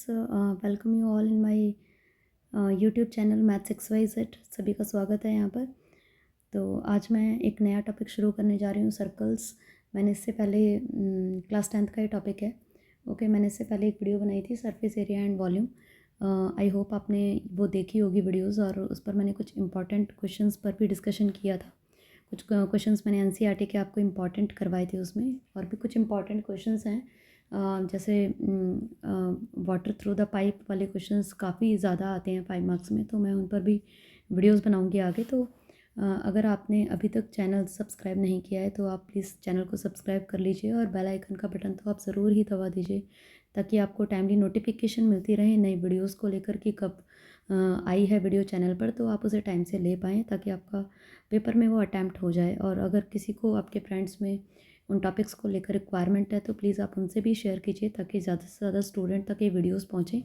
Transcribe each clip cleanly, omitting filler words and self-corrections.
Welcome you all in my YouTube channel maths X Y Z. सभी का स्वागत है यहाँ पर। तो आज मैं एक नया टॉपिक शुरू करने जा रही हूँ, सर्कल्स। मैंने इससे पहले क्लास 10th का ही टॉपिक है। ओके, मैंने इससे पहले एक वीडियो बनाई थी, surface area and volume. I hope आपने वो देखी होगी वीडियोज़, और उस पर मैंने कुछ इंपॉर्टेंट क्वेश्चंस पर भी डिस्कशन किया था। कुछ क्वेश्चंस मैंने एनसीईआरटी के आपको इम्पॉर्टेंट करवाए थे उसमें, और भी कुछ इम्पॉर्टेंट क्वेश्चंस हैं। जैसे वाटर थ्रू द पाइप वाले क्वेश्चंस काफ़ी ज़्यादा आते हैं 5 मार्क्स में, तो मैं उन पर भी वीडियोस बनाऊंगी आगे। तो अगर आपने अभी तक चैनल सब्सक्राइब नहीं किया है तो आप प्लीज़ चैनल को सब्सक्राइब कर लीजिए, और बेल आइकन का बटन तो आप ज़रूर ही दबा दीजिए, ताकि आपको टाइमली नोटिफिकेशन मिलती रहे नई वीडियोज़ को लेकर कि कब आई है वीडियो चैनल पर, तो आप उसे टाइम से ले पाएँ, ताकि आपका पेपर में वो अटैम्प्ट हो जाए। और अगर किसी को, आपके फ्रेंड्स में उन टॉपिक्स को लेकर रिक्वायरमेंट है, तो प्लीज़ आप उनसे भी शेयर कीजिए, ताकि ज़्यादा से ज़्यादा स्टूडेंट तक ये वीडियोस पहुँचें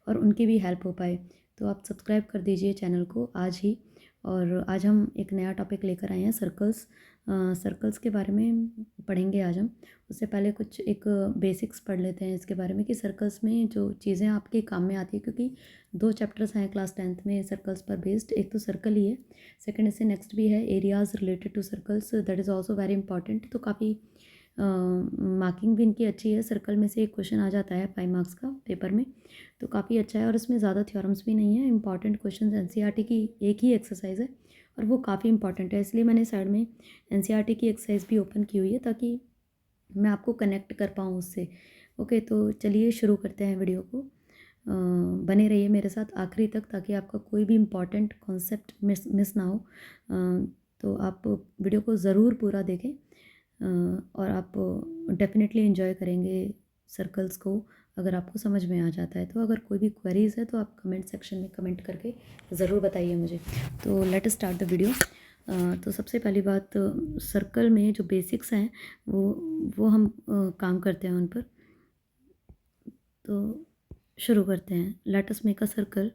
और उनकी भी हेल्प हो पाए। तो आप सब्सक्राइब कर दीजिए चैनल को आज ही। और आज हम एक नया टॉपिक लेकर आए हैं, सर्कल्स। सर्कल्स के बारे में पढ़ेंगे आज हम। उससे पहले कुछ एक बेसिक्स पढ़ लेते हैं इसके बारे में, कि सर्कल्स में जो चीज़ें आपके काम में आती है, क्योंकि 2 चैप्टर्स हैं क्लास 10th में सर्कल्स पर बेस्ड। एक तो सर्कल ही है, सेकंड इससे नेक्स्ट भी है areas related to circles, that is also very important. तो काफ़ी मार्किंग भी इनकी अच्छी है। सर्कल में से एक क्वेश्चन आ जाता है 5 मार्क्स का पेपर में, तो काफ़ी अच्छा है। और इसमें ज़्यादा थ्योरम्स भी नहीं है, इंपॉर्टेंट क्वेश्चन एनसीईआरटी की एक ही एक्सरसाइज है, और वो काफ़ी इंपॉर्टेंट है। इसलिए मैंने साइड में एनसीईआरटी की एक्सरसाइज भी ओपन की हुई है, ताकि मैं आपको कनेक्ट कर पाऊँ उससे। ओके, तो चलिए शुरू करते हैं वीडियो को। बने रहिए मेरे साथ आखिरी तक, ताकि आपका कोई भी इम्पॉर्टेंट कॉन्सेप्ट मिस ना हो। तो आप वीडियो को ज़रूर पूरा देखें, और आप डेफिनेटली एंजॉय करेंगे सर्कल्स को, अगर आपको समझ में आ जाता है तो। अगर कोई भी क्वेरीज़ है तो आप कमेंट सेक्शन में कमेंट करके ज़रूर बताइए मुझे। तो late us start the video. तो सबसे पहली बात, सर्कल में जो बेसिक्स हैं वो हम काम करते हैं उन पर। तो शुरू करते हैं। Late us make a circle.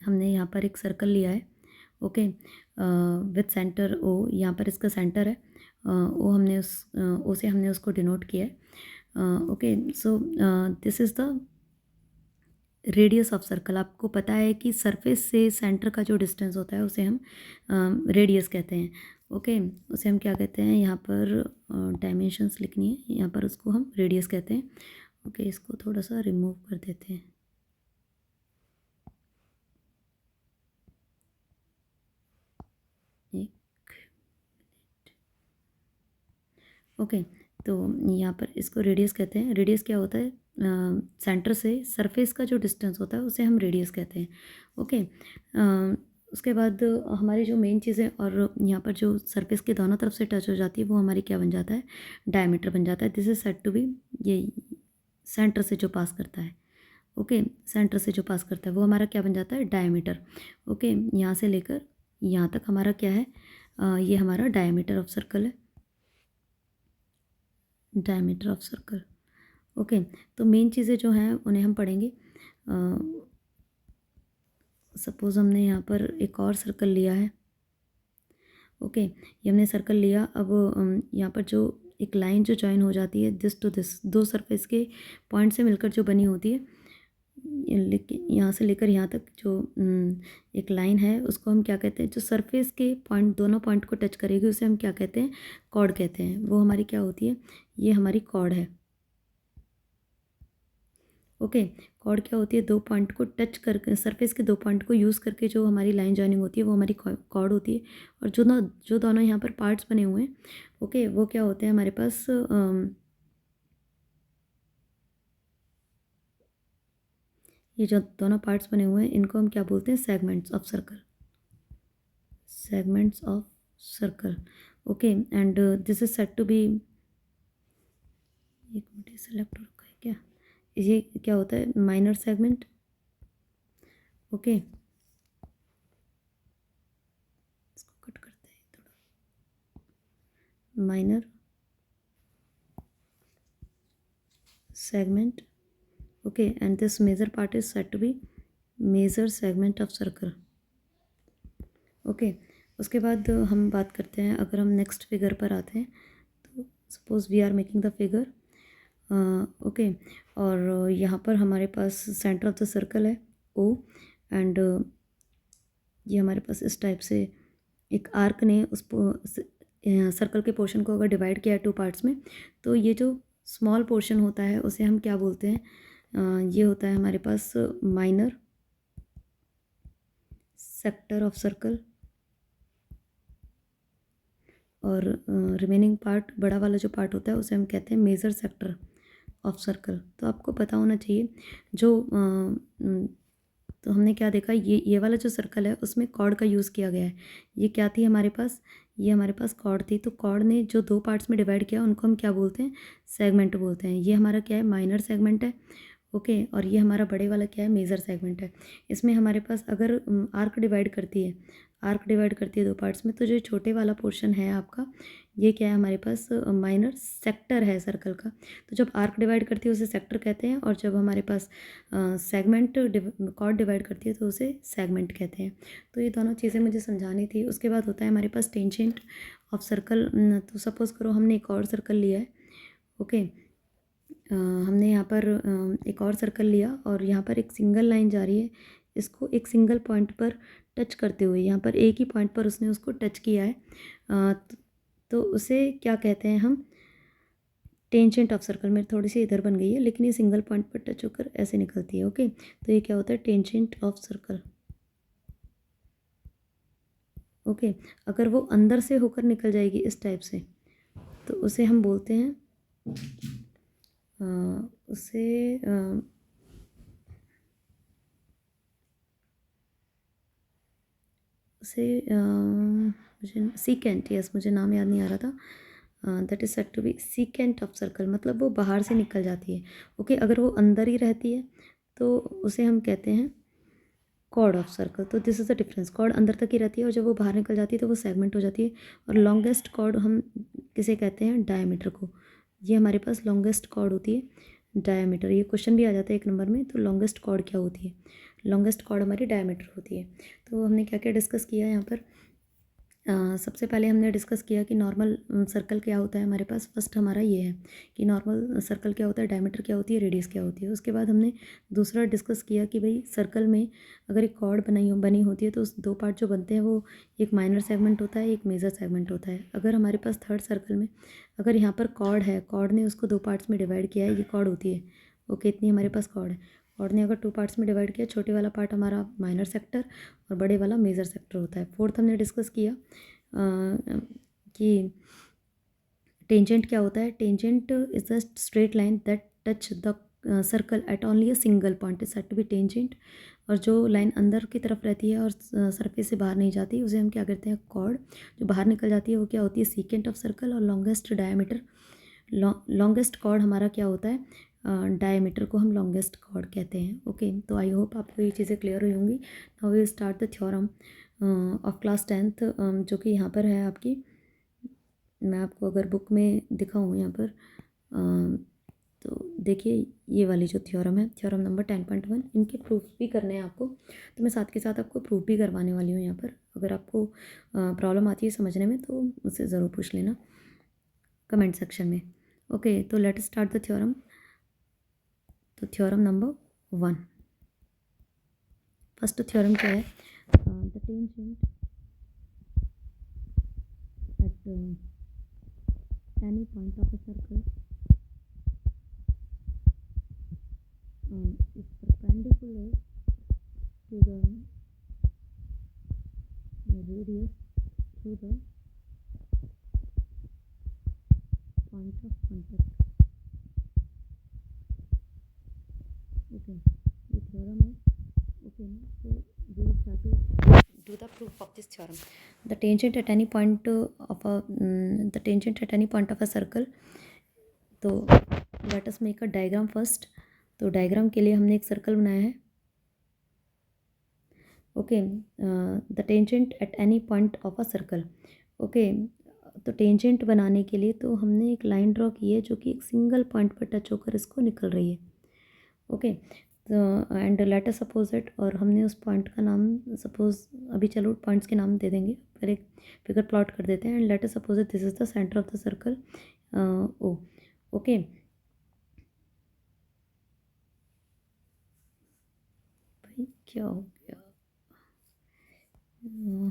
हमने यहाँ पर एक सर्कल लिया है, ओके, विद सेंटर ओ। यहाँ पर इसका सेंटर है ओ, हमने ओ से हमने उसको डिनोट किया है। Okay, so this is the radius of circle. आपको पता है कि सरफेस से सेंटर का जो डिस्टेंस होता है उसे हम रेडियस कहते हैं। ओके, उसे हम क्या कहते हैं, यहाँ पर डायमेंशंस लिखनी है, यहाँ पर उसको हम रेडियस कहते हैं। ओके, इसको थोड़ा सा रिमूव कर देते हैं। ओके, तो यहाँ पर इसको रेडियस कहते हैं। रेडियस क्या होता है, सेंटर से सरफेस का जो डिस्टेंस होता है उसे हम रेडियस कहते हैं। ओके, उसके बाद हमारी जो मेन चीज़ें, और यहाँ पर जो सरफेस के दोनों तरफ से टच हो जाती है, वो हमारी क्या बन जाता है, डायमीटर बन जाता है। This is said to be, ये सेंटर से जो पास करता है, ओके, सेंटर से जो पास करता है वो हमारा क्या बन जाता है, डायमीटर। ओके, यहाँ से लेकर यहाँ तक हमारा क्या है, ये हमारा डायमीटर ऑफ सर्कल है, डायमीटर ऑफ सर्कल। ओके, तो मेन चीज़ें जो हैं उन्हें हम पढ़ेंगे। सपोज़ हमने यहाँ पर एक और सर्कल लिया है। ओके, ये हमने सर्कल लिया। अब यहाँ पर जो एक लाइन जो जॉइन हो जाती है दिस टू दिस, 2 सरफेस के पॉइंट से मिलकर जो बनी होती है, लेकिन यहाँ से लेकर यहाँ तक जो एक लाइन है, उसको हम क्या कहते हैं, जो सरफेस के पॉइंट, दोनों पॉइंट को टच करेगी, उसे हम क्या कहते हैं, कॉर्ड कहते हैं। वो हमारी क्या होती है, ये हमारी कॉर्ड है। ओके, कॉर्ड क्या होती है, 2 पॉइंट को टच करके, सरफेस के 2 पॉइंट को यूज़ करके जो हमारी लाइन जॉइनिंग होती है वो हमारी कॉर्ड होती है। और जो दोनों यहाँ पर पार्ट्स बने हुए हैं, ओके, वो क्या होते हैं हमारे पास, ये जो दोनों पार्ट्स बने हुए हैं इनको हम क्या बोलते हैं, segments of circle, segments of circle. Okay, and this is said to be, एक मिनट सेलेक्ट हो रखा है क्या, ये क्या होता है, माइनर सेगमेंट। ओके, इसको कट करते हैं थोड़ा, minor segment. Okay, and this major part is said to be major segment of circle. Okay, उसके बाद हम बात करते हैं, अगर हम नेक्स्ट फिगर पर आते हैं, तो suppose we are making the figure, okay, और यहाँ पर हमारे पास सेंटर ऑफ द सर्कल है ओ, एंड ये हमारे पास इस टाइप से एक आर्क ने उस सर्कल के पोर्शन को अगर डिवाइड किया है टू पार्ट्स में, तो ये जो स्मॉल पोर्शन होता है उसे हम क्या बोलते हैं, ये होता है हमारे पास माइनर सेक्टर ऑफ सर्कल, और रिमेनिंग पार्ट, बड़ा वाला जो पार्ट होता है उसे हम कहते हैं मेजर सेक्टर ऑफ सर्कल। तो आपको पता होना चाहिए जो तो हमने क्या देखा, ये वाला जो सर्कल है उसमें कॉर्ड का यूज़ किया गया है। ये क्या थी हमारे पास, ये हमारे पास कॉर्ड थी, तो कॉर्ड ने जो दो पार्ट्स में डिवाइड किया उनको हम क्या बोलते हैं, सेगमेंट बोलते हैं। ये हमारा क्या है, माइनर सेगमेंट है, ओके, और ये हमारा बड़े वाला क्या है, मेजर सेगमेंट है। इसमें हमारे पास अगर आर्क डिवाइड करती है, आर्क डिवाइड करती है दो पार्ट्स में, तो जो छोटे वाला पोर्शन है आपका, ये क्या है हमारे पास, माइनर सेक्टर है सर्कल का। तो जब आर्क डिवाइड करती है उसे सेक्टर कहते हैं, और जब हमारे पास सेगमेंट कॉर्ड डिवाइड करती है तो उसे सेगमेंट कहते हैं। तो ये दोनों चीज़ें मुझे समझानी थी। उसके बाद होता है हमारे पास टेंजेंट ऑफ सर्कल। तो सपोज़ करो हमने एक और सर्कल लिया है, ओके, हमने यहाँ पर एक और सर्कल लिया और यहाँ पर एक सिंगल लाइन जा रही है, इसको एक सिंगल पॉइंट पर टच करते हुए, यहाँ पर एक ही पॉइंट पर उसने उसको टच किया है, तो उसे क्या कहते हैं हम, टेंजेंट ऑफ सर्कल। मेरी थोड़ी सी इधर बन गई है, लेकिन ये सिंगल पॉइंट पर टच होकर ऐसे निकलती है, ओके। तो ये क्या होता है, टेंजेंट ऑफ सर्कल, ओके। अगर वो अंदर से होकर निकल जाएगी इस टाइप से, तो उसे हम बोलते हैं उसे उसे मुझे सीकेंट, यस, मुझे नाम याद नहीं आ रहा था, that is said to be secant of circle, मतलब वो बाहर से निकल जाती है, ओके। अगर वो अंदर ही रहती है तो उसे हम कहते हैं कॉर्ड ऑफ सर्कल। तो this is the difference, chord अंदर तक ही रहती है और जब वो बाहर निकल जाती है तो वो सेगमेंट हो जाती है। और लॉन्गेस्ट कॉर्ड हम किसे कहते हैं, डायमीटर को। ये हमारे पास लॉन्गेस्ट कॉर्ड होती है डायमीटर। ये क्वेश्चन भी आ जाता है एक नंबर में, तो लॉन्गेस्ट कॉर्ड क्या होती है, लॉन्गेस्ट कॉर्ड हमारी डायमीटर होती है। तो हमने क्या क्या डिस्कस किया यहाँ पर, सबसे पहले हमने डिस्कस किया कि नॉर्मल सर्कल क्या होता है हमारे पास। फर्स्ट हमारा ये है कि नॉर्मल सर्कल क्या होता है, डायमीटर क्या होती है, रेडियस क्या होती है। उसके बाद हमने दूसरा डिस्कस किया कि भाई सर्कल में अगर एक कॉर्ड बनी होती है तो उस दो पार्ट जो बनते हैं वो एक माइनर सेगमेंट होता है, एक मेजर सेगमेंट होता है। अगर हमारे पास थर्ड सर्कल में अगर यहाँ पर कॉर्ड है, कॉर्ड ने उसको दो पार्ट्स में डिवाइड किया है, ये कॉर्ड होती है, ओके, इतनी हमारे पास कॉर्ड है। कॉर्ड ने अगर टू पार्ट्स में डिवाइड किया, छोटे वाला पार्ट हमारा माइनर सेक्टर और बड़े वाला मेजर सेक्टर होता है। फोर्थ हमने डिस्कस किया कि टेंजेंट क्या होता है। Tangent is the straight line that touch the circle at only a single point is said to be tangent. और जो लाइन अंदर की तरफ रहती है और सरफेस से बाहर नहीं जाती उसे हम क्या करते हैं, कॉर्ड। जो बाहर निकल जाती है वो क्या होती है, सीकेंट ऑफ सर्कल। और लॉन्गेस्ट डायमीटर, लॉन्गेस्ट कॉर्ड हमारा क्या होता है, डायमीटर को हम लॉन्गेस्ट कॉर्ड कहते हैं, ओके। तो आई होप आपको ये चीज़ें क्लियर हुई होंगी। Now we start the theorem of class 10th, जो कि यहाँ पर है आपकी। मैं आपको अगर बुक में दिखाऊँ यहाँ पर, तो देखिए ये वाली जो थ्योरम है, थ्योरम नंबर 10.1, इनके प्रूफ भी करने हैं आपको। तो मैं साथ के साथ आपको प्रूफ भी करवाने वाली हूँ यहाँ पर। अगर आपको प्रॉब्लम आती है समझने में तो मुझसे ज़रूर पूछ लेना कमेंट सेक्शन में, ओके। तो लेट स्टार्ट द थ्योरम। तो थ्योरम नंबर 1, फर्स्ट थ्योरम क्या है, the tangent eight any point of a circle is perpendicular to the radius through the point of contact, okay। ये theorem है, okay। So we will start to do the proof of this theorem. The tangent at any point of a the tangent at any point of a circle. तो let us make a diagram first. तो diagram के लिए हमने एक circle बनाया है, okay. The tangent at any point of a circle, okay. तो tangent बनाने के लिए तो हमने एक लाइन ड्रॉ की है जो कि एक सिंगल पॉइंट पर टच होकर इसको निकल रही है, ओके। तो and let us suppose it, और हमने उस पॉइंट का नाम सपोज, अभी चलो पॉइंट्स के नाम दे देंगे, पहले एक फिगर प्लॉट कर देते हैं। And let us suppose it this is the centre of the circle O, okay. भाई क्या हो गया? अ,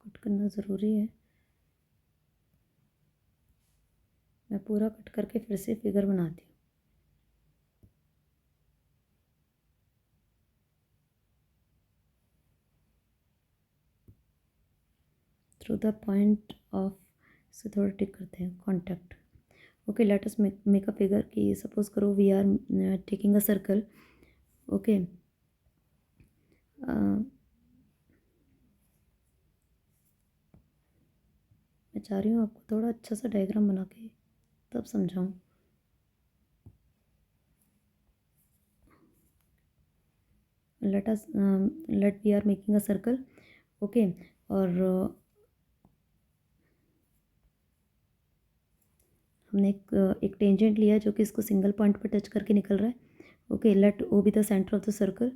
कट करना ज़रूरी है। मैं पूरा कट करके फिर से फिगर बनाती हूँ। थ्रू द पॉइंट ऑफ से थोड़ा टिक करते हैं contact. Okay, let us make a figure कि सपोज करो we are taking a circle. Okay, मैं चाह रही हूँ आपको थोड़ा अच्छा सा डायग्राम बना के तब समझाऊँ। Let we are making a circle. Okay, और हमने एक टेंजेंट लिया जो कि इसको सिंगल पॉइंट पर टच करके निकल रहा है। Okay, let O be the centre of the circle.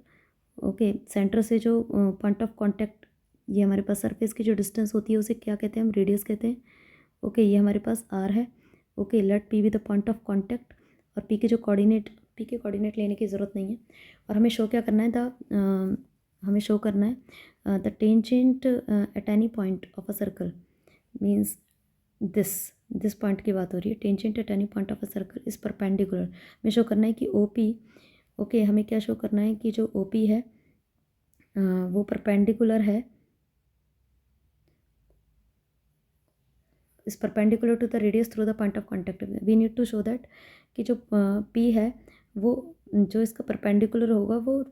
Okay, centre से जो पॉइंट ऑफ कांटेक्ट, ये हमारे पास सरफेस की जो डिस्टेंस होती है उसे क्या कहते हैं? हम रेडियस कहते हैं। ओके, ये हमारे पास आर है। Okay, let P be the point of contact. और पी के जो कोऑर्डिनेट, पी के कोऑर्डिनेट लेने की ज़रूरत नहीं है। और हमें शो क्या करना है? हमें शो करना है the tangent at any point of a circle means this point की बात हो रही है। Tangent at any point of a circle is perpendicular. हमें शो करना है कि ओ पी, ओके, हमें क्या शो करना है कि जो ओ पी है वो परपेंडिकुलर है, is perpendicular to the radius through the point of contact. We need to show that कि जो पी है वो जो इसका परपेंडिकुलर होगा वो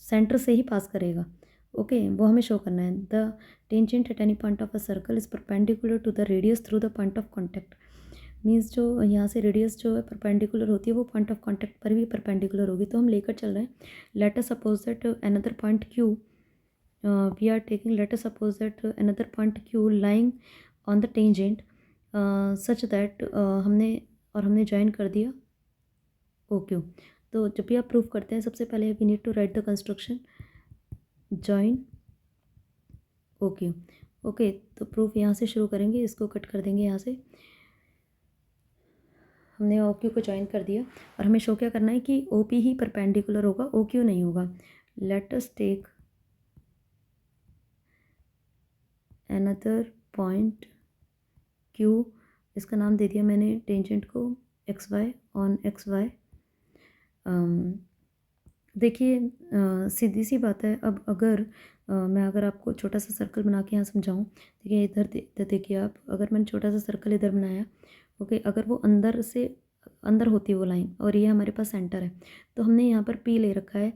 सेंटर से ही पास करेगा। ओके, वो हमें शो करना है। The tangent at any point of a circle is perpendicular to the radius through the point of contact. Means जो यहाँ से रेडियस जो है परपेंडिकुलर होती है वो पॉइंट ऑफ कॉन्टैक्ट पर भी परपेंडिकुलर होगी। तो हम लेकर चल रहे हैं, late us suppose that another point Q, we are taking, let us suppose that another point q lying on the tangent such that हमने ज्वाइन कर दिया ओ क्यू। तो जब भी आप प्रूफ करते हैं सबसे पहले we need to write the construction join O Q. Okay, तो प्रूफ यहाँ से शुरू करेंगे, इसको कट कर देंगे यहाँ से। हमने ओ क्यू को ज्वाइन कर दिया और हमें शो क्या करना है कि ओ पी ही परपेंडिकुलर होगा, ओ क्यू नहीं होगा। Let us take another point q, इसका नाम दे दिया मैंने टेंजेंट को X Y on X Y. देखिए सीधी सी बात है। अब अगर मैं अगर आपको छोटा सा सर्कल बना के यहाँ समझाऊँ, देखिए इधर देखिए आप, अगर मैंने छोटा सा सर्कल इधर बनाया, ओके, अगर वो अंदर से अंदर होती है वो लाइन और ये हमारे पास सेंटर है, तो हमने यहाँ पर पी ले रखा है।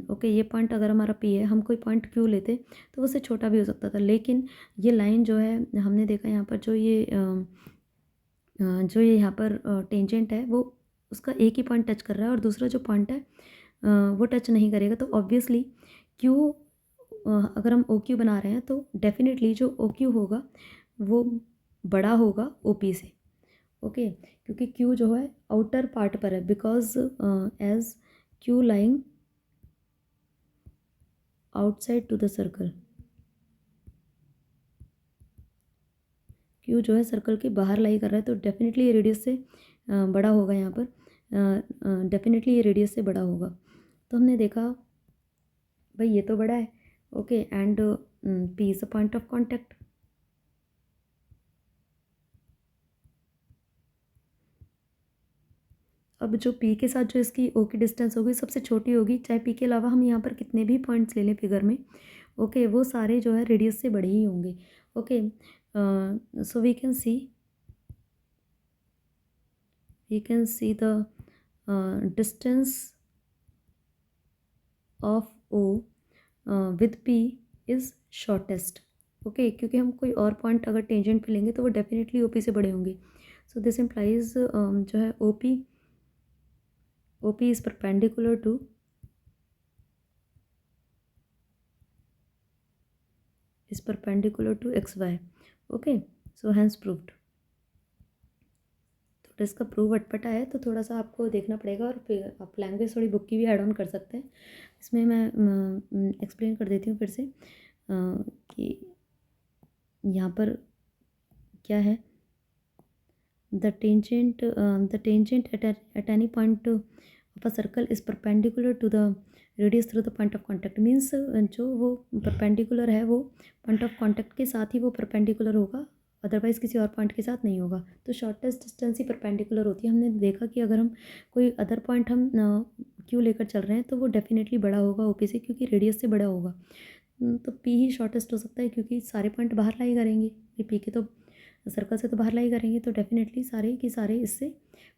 ओके, ये पॉइंट अगर हमारा पी है, हम कोई पॉइंट क्यू लेते तो उससे छोटा भी हो सकता था, लेकिन ये लाइन जो है हमने देखा यहाँ पर जो ये यहाँ पर टेंजेंट है वो उसका एक ही पॉइंट टच कर रहा है और दूसरा जो पॉइंट है वो टच नहीं करेगा। तो ऑब्वियसली क्यू, अगर हम ओ क्यू बना रहे हैं तो डेफिनेटली जो ओ क्यू होगा वो बड़ा होगा ओ पी से। ओके, क्योंकि क्यू जो है आउटर पार्ट पर है, because as Q lying outside to the circle, Q जो है सर्कल के बाहर लाई कर रहा है, तो डेफिनेटली ये रेडियस से बड़ा होगा। यहाँ पर डेफिनेटली ये रेडियस से बड़ा होगा। तो हमने देखा भाई ये तो बड़ा है। Okay, and P is a point of contact. अब जो पी के साथ जो इसकी ओ की डिस्टेंस होगी सबसे छोटी होगी, चाहे पी के अलावा हम यहाँ पर कितने भी पॉइंट्स ले लें फिगर में, ओके, वो सारे जो है रेडियस से बड़े ही होंगे। Okay, so we can see the distance of O with P is shortest। Okay, क्योंकि हम कोई और पॉइंट अगर टेंजेंट पे लेंगे तो वो डेफिनेटली OP से बड़े होंगे। सो दिस इम्प्लाइज जो है OP is perpendicular to XY। Okay, so hence proved. थोड़ा इसका प्रूव अटपटा है तो थोड़ा सा आपको देखना पड़ेगा और फिर आप लैंग्वेज थोड़ी बुक की भी ऐड ऑन कर सकते हैं। इसमें मैं एक्सप्लेन कर देती हूँ फिर से कि यहाँ पर क्या है, the tangent at any point of a circle is perpendicular to the radius through the point of contact. Means जो वो परपेंडिकुलर है वो पॉइंट ऑफ कॉन्टैक्ट के साथ ही वो परपेंडिकुलर होगा, अदरवाइज़ किसी और पॉइंट के साथ नहीं होगा। तो शॉर्टेस्ट डिस्टेंस ही परपेंडिकुलर होती है। हमने देखा कि अगर हम कोई अदर पॉइंट हम क्यू लेकर चल रहे हैं तो वो डेफिनेटली बड़ा होगा ओपी से, क्योंकि रेडियस से बड़ा होगा। तो पी ही शॉर्टेस्ट हो सकता है, क्योंकि सारे पॉइंट बाहर लाई करेंगे, पी के तो सर्कल से तो बाहर लाई करेंगे, तो डेफिनेटली सारे के सारे इससे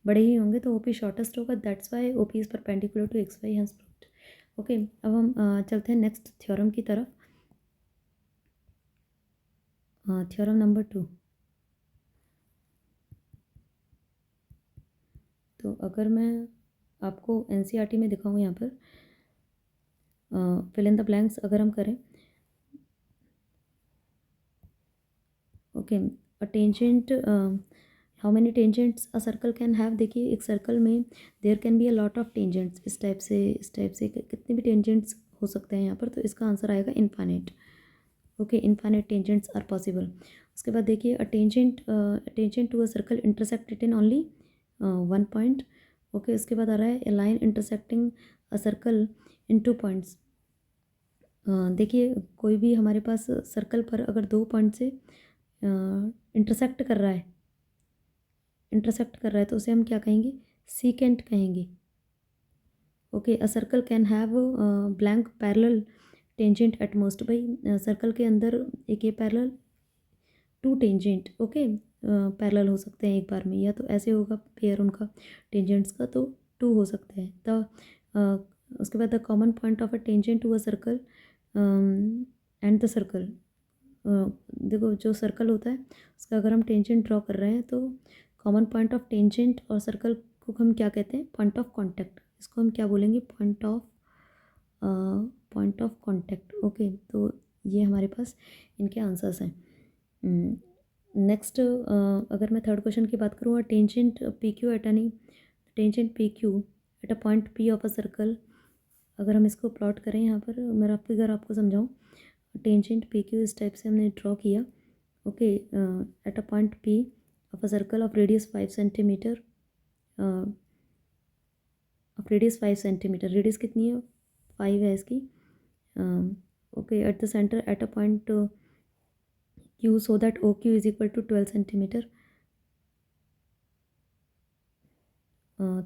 बड़े ही होंगे, तो ओपी शॉर्टेस्ट होगा। That's why OP is perpendicular to X Y hence proved. Okay, अब हम चलते हैं नेक्स्ट थ्योरम की तरफ। Theorem number 2। तो अगर मैं आपको एनसीईआरटी में दिखाऊँ, यहाँ पर फिल इन द ब्लैंक्स अगर हम करें, okay, a tangent, how many tangents a circle can have. देखिए एक सर्कल में there can be a lot of tangents. इस टाइप से कितने भी टेंजेंट्स हो सकते हैं यहाँ पर, तो इसका आंसर आएगा infinite. Okay, infinite tangents are possible. उसके बाद देखिए a tangent to a circle intersected in only one point. Okay, उसके बाद आ रहा है a line intersecting a circle in two points. देखिए कोई भी हमारे पास सर्कल पर अगर दो पॉइंट से इंटरसेक्ट कर रहा है, तो उसे हम क्या कहेंगे, सीकेंट कहेंगे। Okay, a circle can have blank parallel tangent at most. भाई सर्कल के अंदर एक ये parallel, two tangent, okay, parallel हो सकते हैं एक बार में, या तो ऐसे होगा पेयर उनका टेंजेंट्स का, तो टू हो सकते हैं। उसके बाद the common point of a tangent to a circle and the circle. देखो जो सर्कल होता है उसका अगर हम टेंजेंट ड्रॉ कर रहे हैं, तो कॉमन पॉइंट ऑफ टेंजेंट और सर्कल को हम क्या कहते हैं, पॉइंट ऑफ कॉन्टैक्ट। इसको हम क्या बोलेंगे, पॉइंट ऑफ कॉन्टैक्ट। ओके, तो ये हमारे पास इनके आंसर्स हैं। नेक्स्ट अगर मैं थर्ड क्वेश्चन की बात करूँ, tangent P Q at a point P of a circle. अगर हम इसको प्लॉट करें यहाँ पर, मेरा फिगर आपको समझाऊँ, टेंजेंट पी क्यू इस टाइप से हमने ड्रॉ किया। Okay, at a point P of a circle of radius 5 centimetre, radius कितनी है, 5 है इसकी। Okay, at the centre at a point Q, so that OQ is equal to 12 centimetre.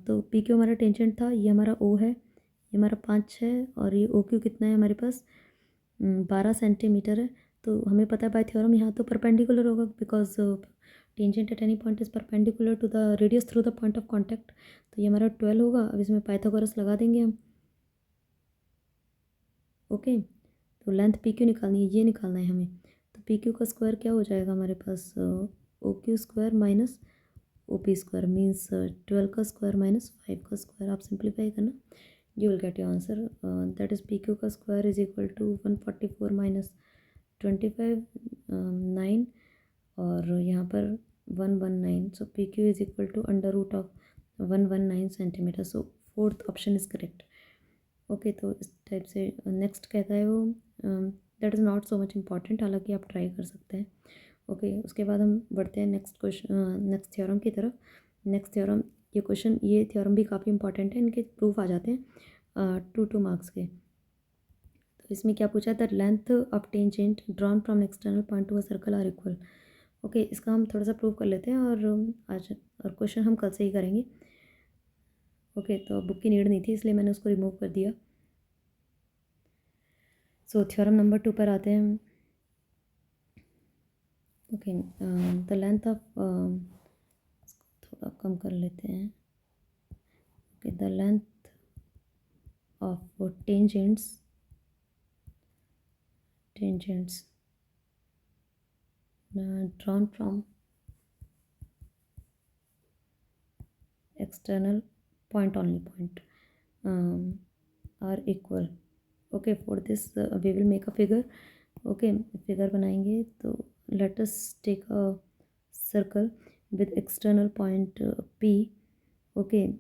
तो P Q हमारा tangent था, ये हमारा O है, ये हमारा 5 है, और ये OQ कितना है हमारे पास, 12 सेंटीमीटर है। तो हमें पता है बाय थ्योरम यहाँ तो परपेंडिकुलर होगा, because tangent at any point is perpendicular to the radius through the point of contact. तो ये हमारा 12 होगा। अब इसमें पाइथागोरस लगा देंगे हम। ओके, तो लेंथ पी क्यू निकालनी है, ये निकालना है हमें। तो पी क्यू का स्क्वायर क्या हो जाएगा हमारे पास, O Q square minus O P square, means 12 का स्क्वायर माइनस 5 का स्क्वायर। आप सिंप्लीफाई करना, you will get your answer. That is P Q का square is equal to 144 minus 25, 9, और यहाँ पर 119। So P Q is equal to under root of 119 centimetre. So fourth option is correct. Okay, तो इस type से next कहता है वो, that is not so much important, हालांकि आप ट्राई कर सकते हैं। ओके, उसके बाद हम बढ़ते हैं नेक्स्ट क्वेश्चन, नेक्स्ट थ्योरम की तरफ। नेक्स्ट थ्योरम, ये थ्योरम भी काफ़ी इंपॉर्टेंट है, इनके प्रूफ आ जाते हैं 2 मार्क्स के। तो इसमें क्या पूछा है, the length of tangent drawn from external point to a circle are equal. Okay, इसका हम थोड़ा सा प्रूफ कर लेते हैं, और आज और क्वेश्चन हम कल से ही करेंगे। ओके, तो बुक की नीड नहीं थी, इसलिए मैंने उसको रिमूव कर दिया। सो थ्योरम नंबर 2 पर आते हैं हम। ओके, द लेंथ ऑफ, थोड़ा कम कर लेते हैं। Okay, the length of tangents drawn from external point, only point, are equal. Okay, for this we will make a figure. Okay, figure बनाएंगे, तो let us take a circle with external point P. Okay,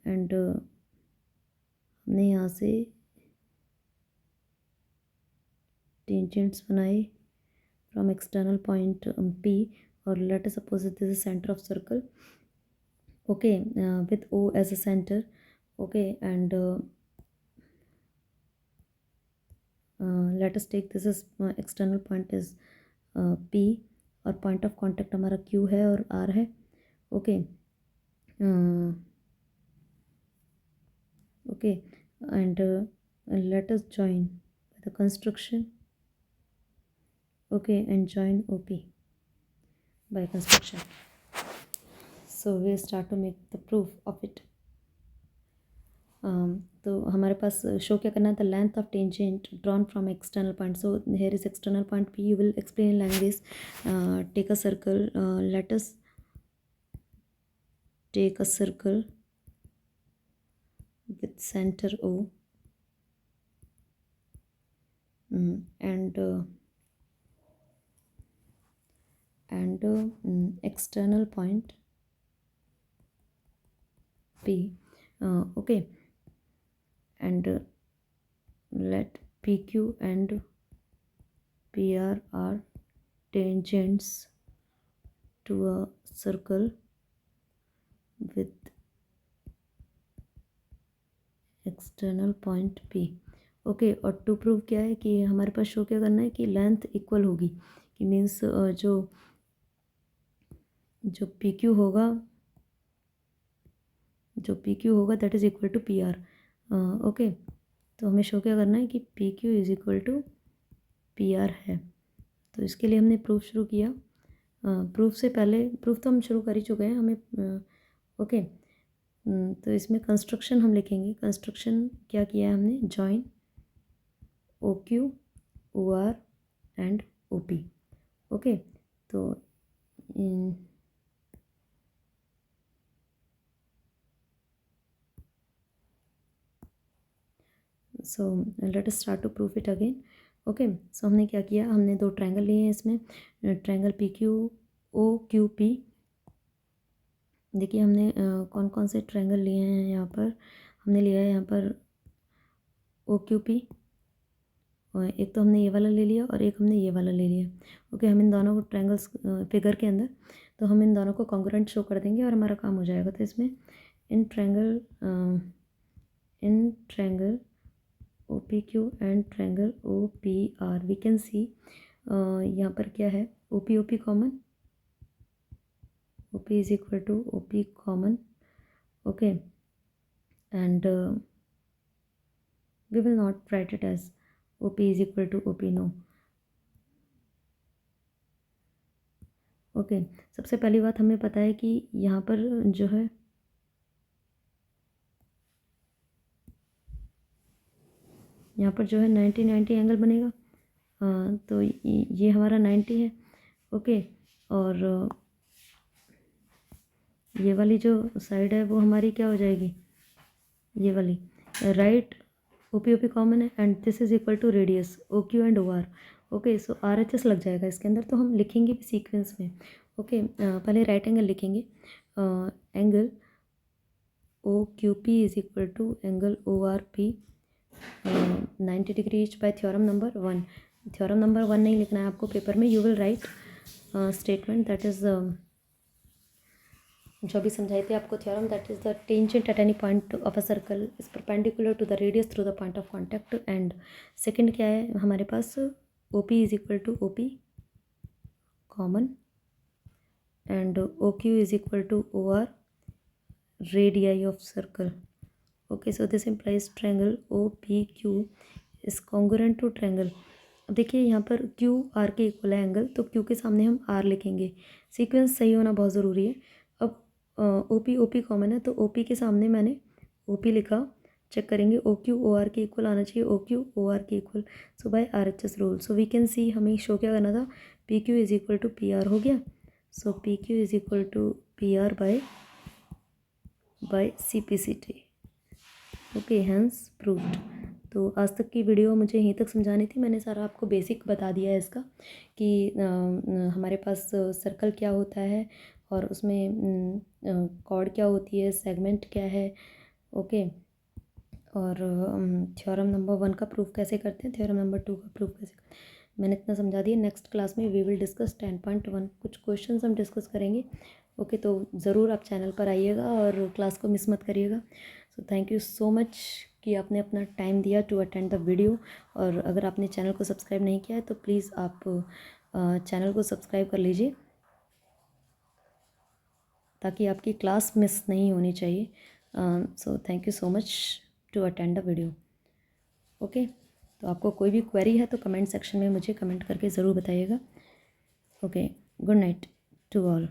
and हमने यहाँ से tangents बनाए from external point P, और let us suppose that this is center of circle, okay, with O as a center, okay, and let us take this as external point is P, और point of contact हमारा Q है और R है, okay, okay, and let us join the construction, okay, and join OP by construction. So we start to make the proof of it. तो हमारे पास show क्या करना था, length of tangent drawn from external point. So here is external point P. You will explain in language. Take a circle, let us take a circle with center O, and external point P, okay, and let PQ and PR are tangents to a circle with external point P. Okay, और to prove क्या है कि हमारे पास show क्या करना है कि length equal होगी, कि मीन्स जो PQ होगा, that is equal to PR. Okay, तो हमें शो क्या करना है कि PQ is equal to PR है. तो इसके लिए हमने प्रूफ शुरू किया. प्रूफ से पहले, प्रूफ तो हम शुरू कर ही चुके हैं, हमें ओके. तो इसमें कंस्ट्रक्शन हम लिखेंगे. कंस्ट्रक्शन क्या किया है हमने, join OQ, OR and OP. Okay, तो so let us start to proof it again. Okay, so हमने क्या किया, हमने दो ट्रायंगल लिए हैं इसमें, ट्रायंगल PQOQP. देखिए हमने कौन कौन से ट्रायंगल लिए हैं यहाँ पर. हमने लिया है यहाँ पर OQP, और एक तो हमने ये वाला ले लिया और एक हमने ये वाला ले लिया. ओके, हम इन दोनों को ट्रायंगल्स फिगर के अंदर, तो हम इन दोनों को कॉन्ग्रुएंट शो कर देंगे और हमारा काम हो जाएगा. तो इसमें in triangle OPQ and triangle OPR we can see, यहाँ पर क्या है, OP common, OP is equal to OP common. Okay, and we will not write it as OP is equal to OP, no. Okay, सबसे पहली बात हमें पता है कि यहाँ पर जो है, यहाँ पर जो है 90 एंगल बनेगा. तो ये हमारा 90 है. ओके, और ये वाली जो साइड है वो हमारी क्या हो जाएगी, ये वाली राइट. OP कॉमन है and this is equal to radius OQ and OR. Okay, so RHS लग जाएगा इसके अंदर, तो हम लिखेंगे भी सीक्वेंस में. ओके, पहले राइट एंगल लिखेंगे. Angle OQP is equal to angle ORP 90 degree each by theorem number 1. Theorem number 1 नहीं लिखना है आपको पेपर में, you will write statement that is जो भी समझाई थी आपको थ्योरम, that is the tangent at any point of a circle is perpendicular to the radius through the point of contact. And second क्या है हमारे पास, OP is equal to OP common and OQ is equal to OR radii of circle. Okay, so this implies triangle OPQ is congruent to triangle. अब देखिए यहाँ पर Q R के equal है एंगल, तो Q के सामने हम R लिखेंगे. सीक्वेंस सही होना बहुत ज़रूरी है. अब OP कॉमन है, तो OP के सामने मैंने OP लिखा. चेक करेंगे OQ OR के इक्वल आना चाहिए, OQ OR के equal. So by RHS rule, so we can see हमें शो क्या करना था, PQ is equal to PR हो गया. So PQ is equal to PR by CPCT. Okay, hence proved. तो आज तक की वीडियो मुझे यहीं तक समझानी थी. मैंने सारा आपको बेसिक बता दिया है इसका, कि हमारे पास सर्कल क्या होता है और उसमें कॉर्ड क्या होती है, सेगमेंट क्या है. ओके, और थ्योरम नंबर 1 का प्रूफ कैसे करते हैं, थ्योरम नंबर 2 का प्रूफ कैसे करते हैं. मैंने इतना समझा दिया। नेक्स्ट क्लास में वी विल डिस्कस 10.1, कुछ क्वेश्चंस हम डिस्कस करेंगे। ओके, तो ज़रूर आप चैनल पर आइएगा और क्लास को मिस मत करिएगा। सो थैंक यू सो मच कि आपने अपना टाइम दिया टू अटेंड द वीडियो। और अगर आपने चैनल को सब्सक्राइब नहीं किया है तो प्लीज़ आप चैनल को सब्सक्राइब कर लीजिए, ताकि आपकी क्लास मिस नहीं होनी चाहिए। So thank you so much to attend the video. Okay, तो आपको कोई भी क्वेरी है तो कमेंट सेक्शन में मुझे कमेंट करके ज़रूर बताइएगा। Okay, good night to all.